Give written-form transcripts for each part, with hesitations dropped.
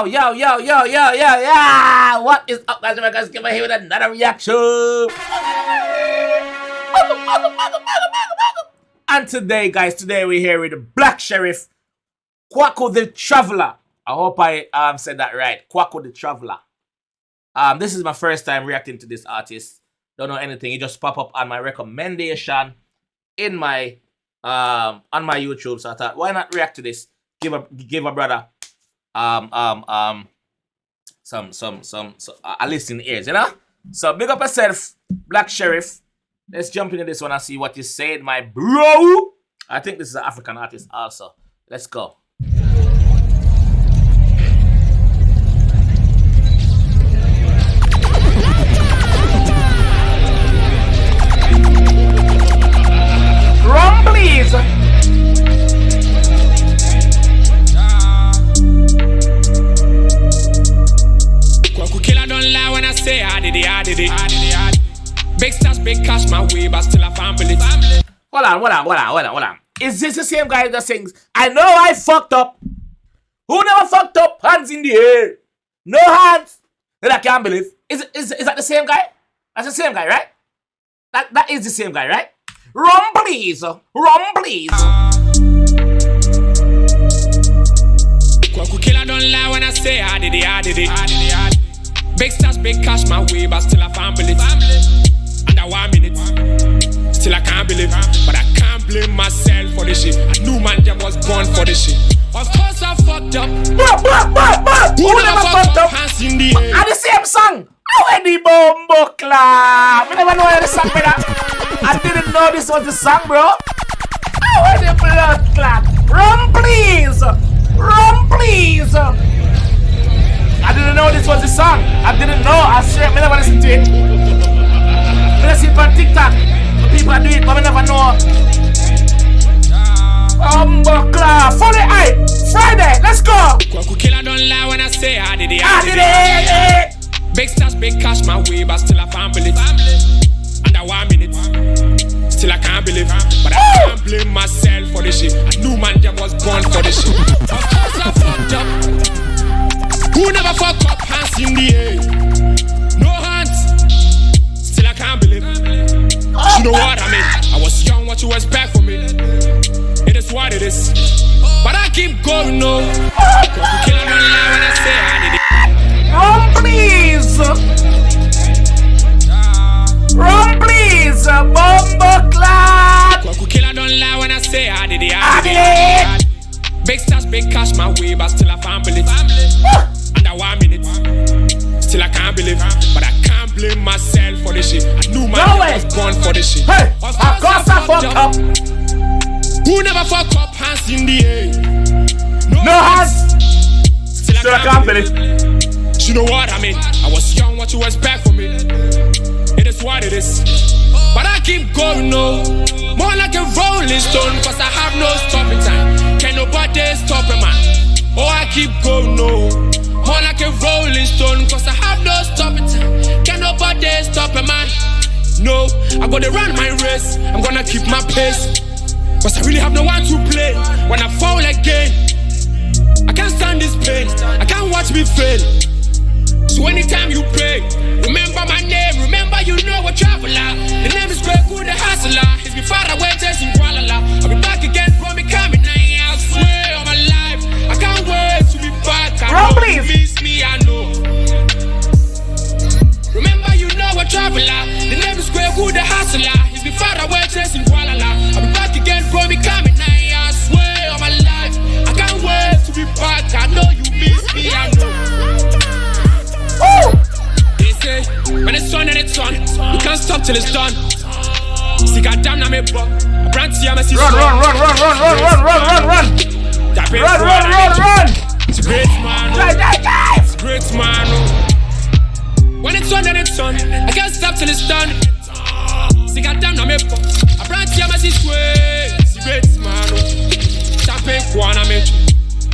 Yo. What is up, guys? My guys, come here with another reaction. And today, guys, we're here with the Black Sherif, Kwaku the Traveler. I hope I said that right. Kwaku the Traveler. This is my first time reacting to this artist. Don't know anything. He just pop up on my recommendation in my on my YouTube. So I thought, why not react to this? Give a brother some a listen ears, you know? So big up yourself, Black Sherif. Let's jump into this one and see what you said, my bro. I think this is an African artist also. Let's go. Run, please. I did it. Big stars, big cash, my way, but still a family. Hold on. Is this the same guy that sings, I know I fucked up? Who never fucked up? Hands in the air. No hands. That I can't believe. Is that the same guy? That's the same guy, right? That is the same guy, right? Run, please. Kwaku killer don't lie when I say I did it. Big stars, big cash, my way, but still a family. Under 1 minute, still I can't believe. But I can't blame myself for this shit. I knew man jam was born for this shit. Of course I fucked up. Who never fucked up? Hands in the air. And the same song. How the bombo clap? I never know the song for that. I didn't know this was the song, bro. How the blood clap? Run, please. I didn't know this was the song. I didn't know. I swear, I never listened to it. I see it on TikTok. People do it, but I never know. Funny eye. Friday, let's go. Kwaku killer don't lie when I say I did it. Big stars, big cash, my way, but still a family. Under 1 minute, still I can't believe. But I can't blame myself for this shit. I knew man jam was born for this shit. Of course I fucked up. Who never fuck up? Hands in the air. No hands. Still I can't believe. You know what I mean? I was young, what you expect from me? It is what it is. But I keep going, no. Kwaku killer don't lie when I say I did it. Run, please. Bombo clap. Kwaku killer don't lie when I say I did it. Big stars, big cash, my way, but still a family. Under 1 minute, still I can't believe. But I can't blame myself for this shit. I knew my was born for this shit. Hey, of course I fucked up. Who never fuck up? Hands in the air. No hands. Still I can't believe. You know what I mean? I was young, what you expect from me? It is what it is. But I keep going, no. More like a rolling stone, cause I have no stopping time. Can nobody stop a man? Oh, I keep going, no. More like a rolling stone, cause I have no stopping time. Can nobody stop a man? No, I'm gonna run my race. I'm gonna keep my pace. Cause I really have no one to play. When I fall again, I can't stand this pain. I can't watch me fail. So anytime you pray, remember my name. Remember you know a traveler. The name is Kwaku the Hustler. He's been far away chasing Kuala. I'll be back again from me coming. I swear on my life, I can't wait to be back. I know you miss me, I know. Remember you know a traveler. The name is Kwaku the Hustler. He's been far away chasing Kuala. I'll be back again from me coming. I swear on my life, I can't wait to be back. I know you miss me, I know. They say, when it's on and it's on, you can't stop till it's done. See, goddamn, I'm a buck. I brand to you, run. It's a great man. It's a great man. When it's on and it's on, I can't stop till it's done. See, goddamn, I'm a buck. I brand to you, it's a great man. Champagne, Kwana,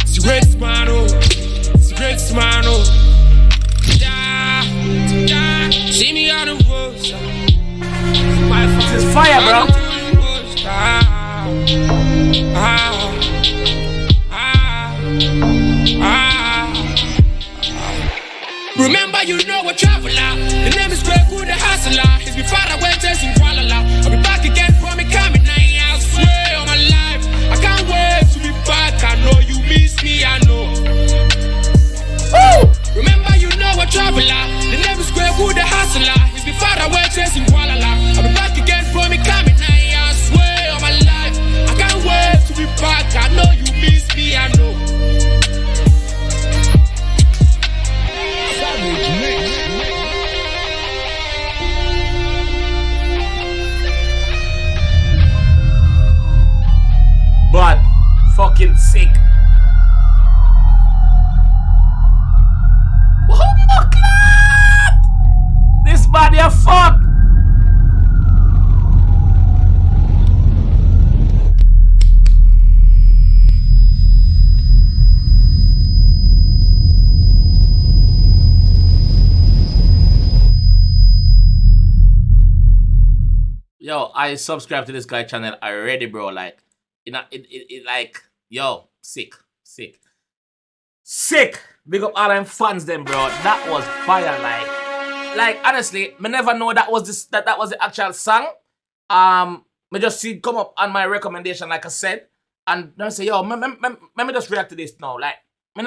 it's a great man. It's a great man. See me on the road. This is fire, bro. chasing Kuala. I'll be back again for me coming. I swear on my life. I can't wait to be back. I know you miss me, I know. But fucking sick. This body a fuck. Yo, I subscribe to this guy channel already, bro. Like, it like, yo, sick. Big up all them fans, them, bro. That was fire, like honestly, me never know that was that was the actual song. Me just see it come up on my recommendation, like I said, and then say, yo, let me just react to this now. Like, I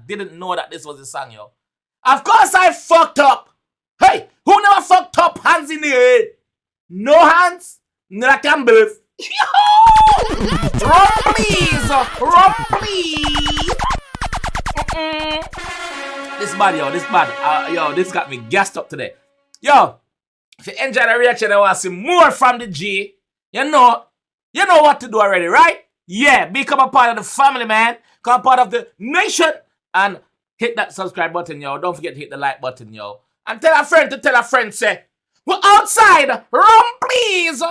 didn't know that this was the song, yo. Of course I fucked up. Hey, who never fucked up? Hands in the air. No hands, no can breathe. Run please. This bad, yo, this bad. Yo, this got me gassed up today. Yo, if you enjoy the reaction and want to see more from the G, you know what to do already, right? Yeah, become a part of the family, man. Become a part of the nation. And hit that subscribe button, yo. Don't forget to hit the like button, yo. And tell a friend to tell a friend, say, we're outside. Run, please.